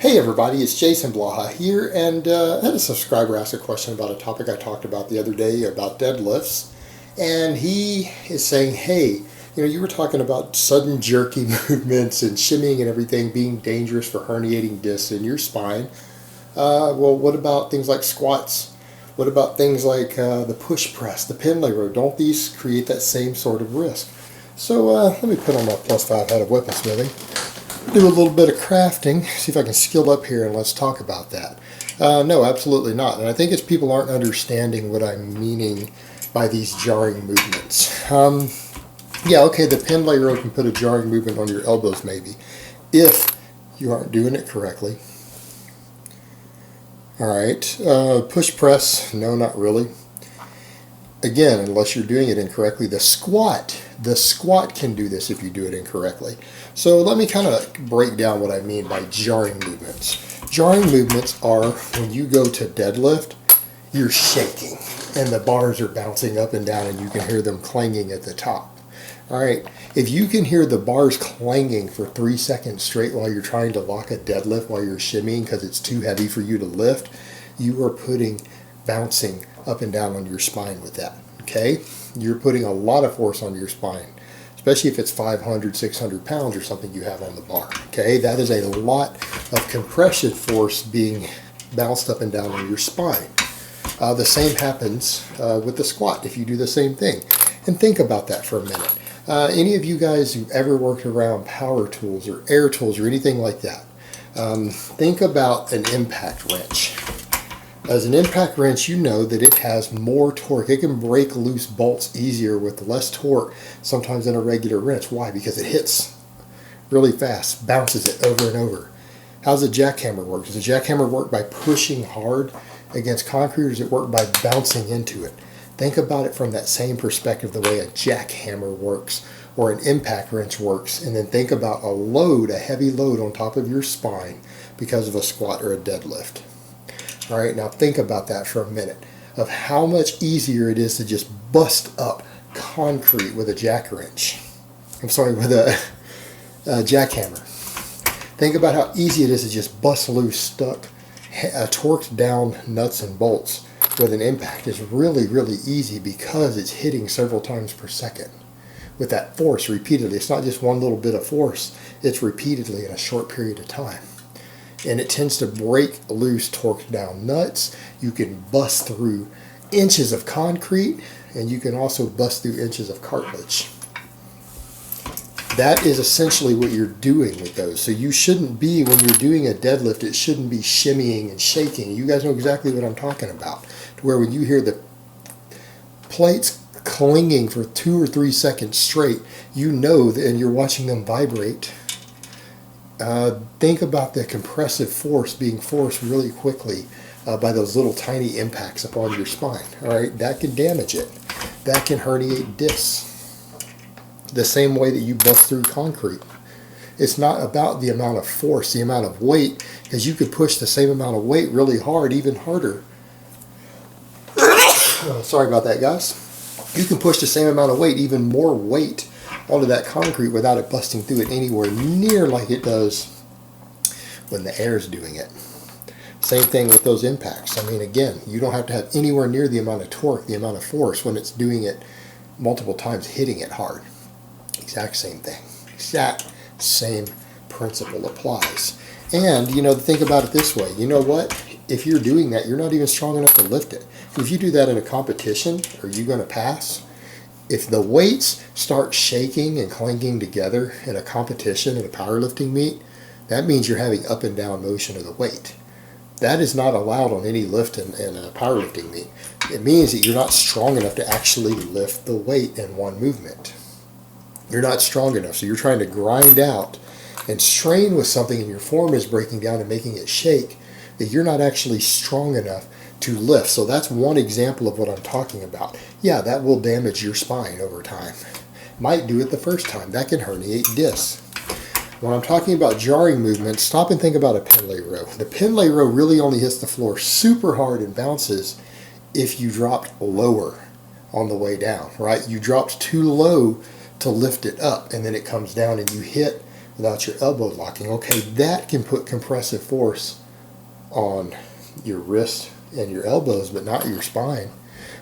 Hey everybody, it's Jason Blaha here, and I had a subscriber ask a question about a topic I talked about the other day about deadlifts, and he is saying, hey, you were talking about sudden jerky movements and shimmying and everything being dangerous for herniating discs in your spine. Well, what about things like squats? What about things like the push press, the pin leg row? Don't these create that same sort of risk? So let me put on my +5 head of weaponsmithing, do a little bit of crafting, see if I can skill up here, and let's talk about that. No, absolutely not. And I think it's people aren't understanding what I'm meaning by these jarring movements. Yeah, okay, the pin leg row can put a jarring movement on your elbows maybe, if you aren't doing it correctly. Alright, push press, no, not really. Again, unless you're doing it incorrectly. The squat can do this if you do it incorrectly. So let me kind of break down what I mean by jarring movements. Jarring movements are when you go to deadlift, you're shaking and the bars are bouncing up and down and you can hear them clanging at the top. Alright, if you can hear the bars clanging for 3 seconds straight while you're trying to lock a deadlift while you're shimmying because it's too heavy for you to lift, you are bouncing up and down on your spine with that. Okay, you're putting a lot of force on your spine, especially if it's 500, 600 pounds or something you have on the bar. Okay, that is a lot of compression force being bounced up and down on your spine. The same happens with the squat if you do the same thing. And think about that for a minute. Any of you guys who've ever worked around power tools or air tools or anything like that, think about an impact wrench. As an impact wrench, you know that it has more torque. It can break loose bolts easier with less torque sometimes than a regular wrench. Why? Because it hits really fast, bounces it over and over. How does a jackhammer work? Does a jackhammer work by pushing hard against concrete, or does it work by bouncing into it? Think about it from that same perspective, the way a jackhammer works or an impact wrench works, and then think about a load, a heavy load on top of your spine because of a squat or a deadlift. All right, now think about that for a minute, of how much easier it is to just bust up concrete with a with a jackhammer. Think about how easy it is to just bust loose, stuck, torqued down nuts and bolts with an impact. It's really, really easy because it's hitting several times per second with that force repeatedly. It's not just one little bit of force, it's repeatedly in a short period of time. And it tends to break loose, torqued down nuts. You can bust through inches of concrete, and you can also bust through inches of cartilage. That is essentially what you're doing with those. So you shouldn't be, when you're doing a deadlift, it shouldn't be shimmying and shaking. You guys know exactly what I'm talking about. To where when you hear the plates clinging for 2 or 3 seconds straight, you know that, and you're watching them vibrate. Think about the compressive force being forced really quickly by those little tiny impacts upon your spine. All right, that can damage it. That can herniate discs. The same way that you bust through concrete. It's not about the amount of force, the amount of weight, because you could push the same amount of weight really hard, even harder. Sorry about that, guys. You can push the same amount of weight, even more weight, onto that concrete without it busting through it anywhere near like it does when the air is doing it. Same thing with those impacts. I mean, again, you don't have to have anywhere near the amount of torque, the amount of force when it's doing it multiple times, hitting it hard. Exact same thing. Exact same principle applies. And, think about it this way. You know what? If you're doing that, you're not even strong enough to lift it. If you do that in a competition, are you going to pass? If the weights start shaking and clanking together in a competition, in a powerlifting meet, that means you're having up and down motion of the weight. That is not allowed on any lift in a powerlifting meet. It means that you're not strong enough to actually lift the weight in one movement. You're not strong enough, so you're trying to grind out and strain with something, and your form is breaking down and making it shake, that you're not actually strong enough to lift. So that's one example of what I'm talking about. Yeah, that will damage your spine over time. Might do it the first time. That can herniate discs. When I'm talking about jarring movements, stop and think about a pin leg row. The pin leg row really only hits the floor super hard and bounces if you dropped lower on the way down, right? You dropped too low to lift it up, and then it comes down and you hit without your elbow locking. Okay, that can put compressive force on your wrist and your elbows, but not your spine.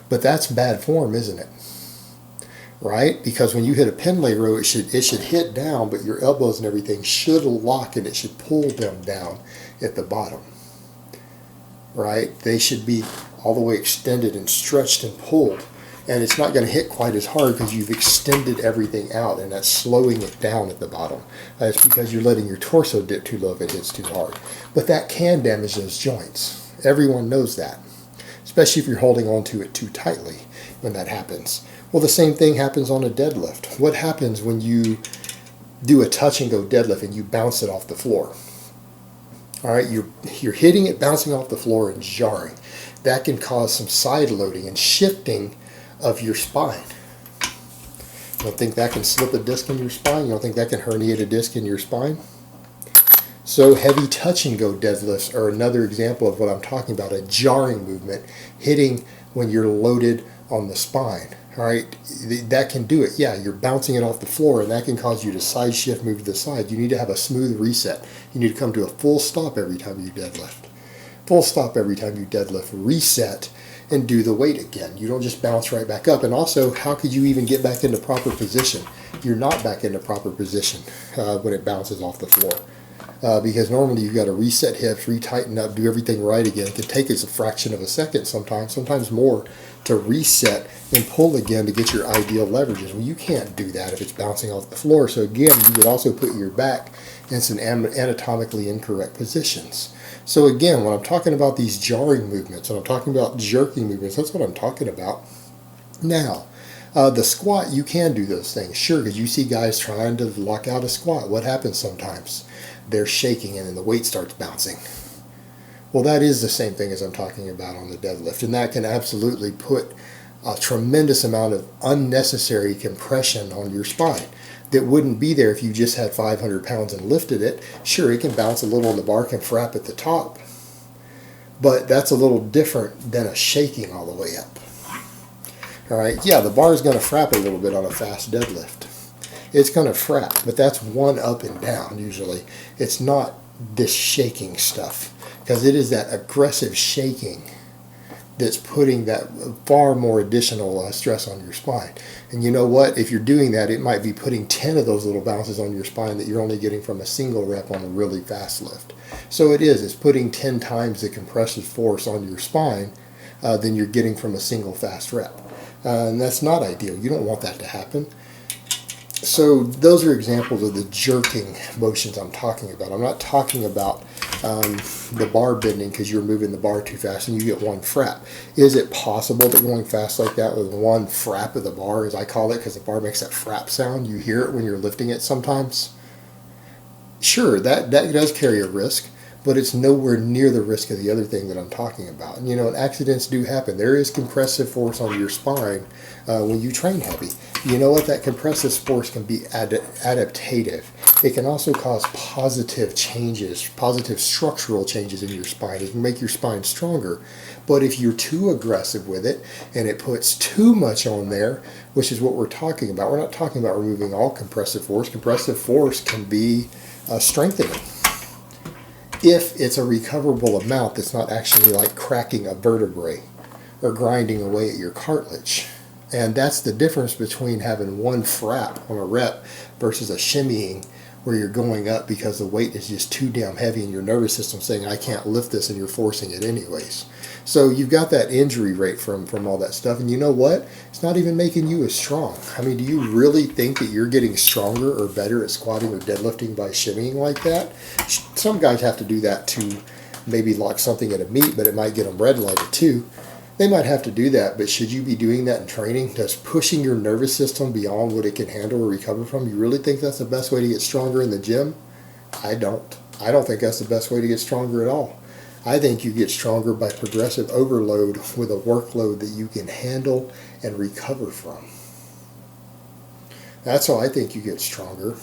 But that's bad form, isn't it? Right? Because when you hit a pendlay row, it should hit down, but your elbows and everything should lock and it should pull them down at the bottom. Right? They should be all the way extended and stretched and pulled. And it's not going to hit quite as hard because you've extended everything out, and that's slowing it down at the bottom. That's because you're letting your torso dip too low if it hits too hard. But that can damage those joints. Everyone knows that, especially if you're holding on to it too tightly when that happens. Well, the same thing happens on a deadlift. What happens when you do a touch and go deadlift and you bounce it off the floor? All right, you're hitting it, bouncing off the floor and jarring. That can cause some side loading and shifting of your spine. You don't think that can slip a disc in your spine? You don't think that can herniate a disc in your spine? So heavy touch and go deadlifts are another example of what I'm talking about, a jarring movement, hitting when you're loaded on the spine. All right, that can do it. Yeah, you're bouncing it off the floor, and that can cause you to side shift, move to the side. You need to have a smooth reset. You need to come to a full stop every time you deadlift. Full stop every time you deadlift. Reset and do the weight again. You don't just bounce right back up. And also, how could you even get back into proper position? You're not back into proper position when it bounces off the floor. Because normally you've got to reset hips, retighten up, do everything right again. It can take us a fraction of a second sometimes more, to reset and pull again to get your ideal leverages. Well, you can't do that if it's bouncing off the floor. So again, you would also put your back in some anatomically incorrect positions. So again, when I'm talking about these jarring movements, when I'm talking about jerky movements, that's what I'm talking about. Now, the squat, you can do those things, sure, because you see guys trying to lock out a squat. What happens sometimes? They're shaking and then the weight starts bouncing. Well, that is the same thing as I'm talking about on the deadlift, and that can absolutely put a tremendous amount of unnecessary compression on your spine that wouldn't be there if you just had 500 pounds and lifted it. Sure, it can bounce a little and the bar can frap at the top, but that's a little different than a shaking all the way up. All right, yeah, the bar is going to frap a little bit on a fast deadlift. It's going to frap, but that's one up and down usually. It's not this shaking stuff, because it is that aggressive shaking that's putting that far more additional stress on your spine. And you know what? If you're doing that, it might be putting 10 of those little bounces on your spine that you're only getting from a single rep on a really fast lift. So it's putting 10 times the compressive force on your spine than you're getting from a single fast rep. And that's not ideal. You don't want that to happen. So those are examples of the jerking motions I'm talking about. I'm not talking about the bar bending because you're moving the bar too fast and you get one frap. Is it possible that going fast like that with one frap of the bar, as I call it, because the bar makes that frap sound, you hear it when you're lifting it sometimes? Sure, that does carry a risk, but it's nowhere near the risk of the other thing that I'm talking about. And, and accidents do happen. There is compressive force on your spine when you train heavy. You know what? That compressive force can be adaptative. It can also cause positive changes, positive structural changes in your spine. It can make your spine stronger. But if you're too aggressive with it and it puts too much on there, which is what we're talking about. We're not talking about removing all compressive force. Compressive force can be strengthening if it's a recoverable amount that's not actually like cracking a vertebrae or grinding away at your cartilage. And that's the difference between having one frap on a rep versus a shimmying where you're going up because the weight is just too damn heavy and your nervous system saying, I can't lift this, and you're forcing it anyways. So you've got that injury rate from all that stuff. And you know what? It's not even making you as strong. I mean, do you really think that you're getting stronger or better at squatting or deadlifting by shimmying like that? Some guys have to do that to maybe lock something at a meet, but it might get them red lighted too. They might have to do that, but should you be doing that in training? Just pushing your nervous system beyond what it can handle or recover from? You really think that's the best way to get stronger in the gym? I don't. I don't think that's the best way to get stronger at all. I think you get stronger by progressive overload with a workload that you can handle and recover from. That's how I think you get stronger.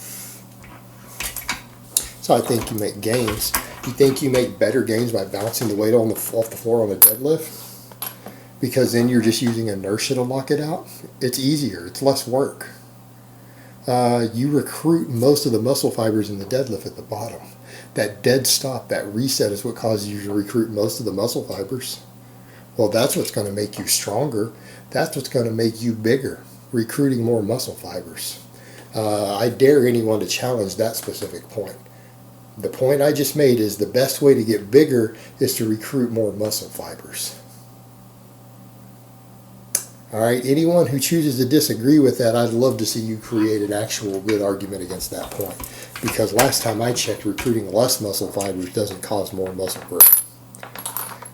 So I think you make gains. You think you make better gains by bouncing the weight off the floor on a deadlift? Because then you're just using inertia to lock it out? It's easier. It's less work. you recruit most of the muscle fibers in the deadlift at the bottom. That dead stop, that reset is what causes you to recruit most of the muscle fibers. Well, that's what's going to make you stronger. That's what's going to make you bigger, recruiting more muscle fibers. I dare anyone to challenge that specific point. The point I just made is the best way to get bigger is to recruit more muscle fibers. All right, anyone who chooses to disagree with that, I'd love to see you create an actual good argument against that point. Because last time I checked, recruiting less muscle fibers doesn't cause more muscle growth.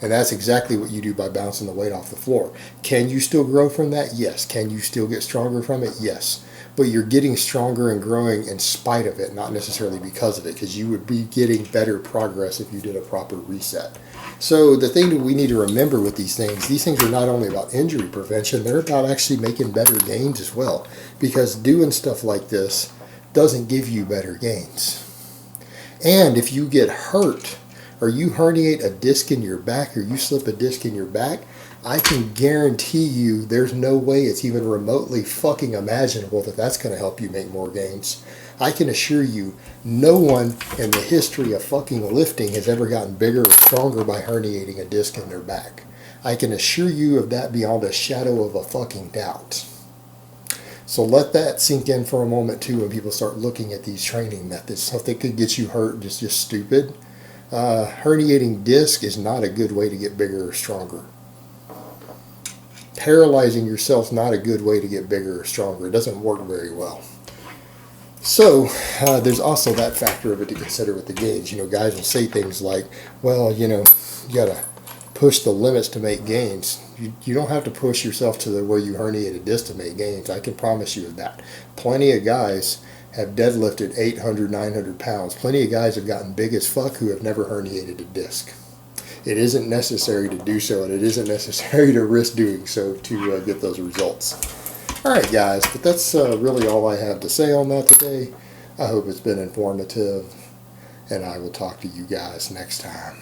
And that's exactly what you do by bouncing the weight off the floor. Can you still grow from that? Yes. Can you still get stronger from it? Yes. But you're getting stronger and growing in spite of it, not necessarily because of it, because you would be getting better progress if you did a proper reset. So the thing that we need to remember with these things are not only about injury prevention, they're about actually making better gains as well. Because doing stuff like this doesn't give you better gains. And if you get hurt, or you herniate a disc in your back, or you slip a disc in your back, I can guarantee you there's no way it's even remotely fucking imaginable that that's going to help you make more gains. I can assure you no one in the history of fucking lifting has ever gotten bigger or stronger by herniating a disc in their back. I can assure you of that beyond a shadow of a fucking doubt. So let that sink in for a moment too when people start looking at these training methods. Something could get you hurt is just stupid. Herniating disc is not a good way to get bigger or stronger. Paralyzing yourself is not a good way to get bigger or stronger. It doesn't work very well. So there's also that factor of it to consider with the gains. You know, guys will say things like, well, you know, you got to push the limits to make gains. You don't have to push yourself to where you herniate a disc to make gains. I can promise you of that. Plenty of guys have deadlifted 800, 900 pounds. Plenty of guys have gotten big as fuck who have never herniated a disc. It isn't necessary to do so, and it isn't necessary to risk doing so to get those results. All right, guys, but that's really all I have to say on that today. I hope it's been informative, and I will talk to you guys next time.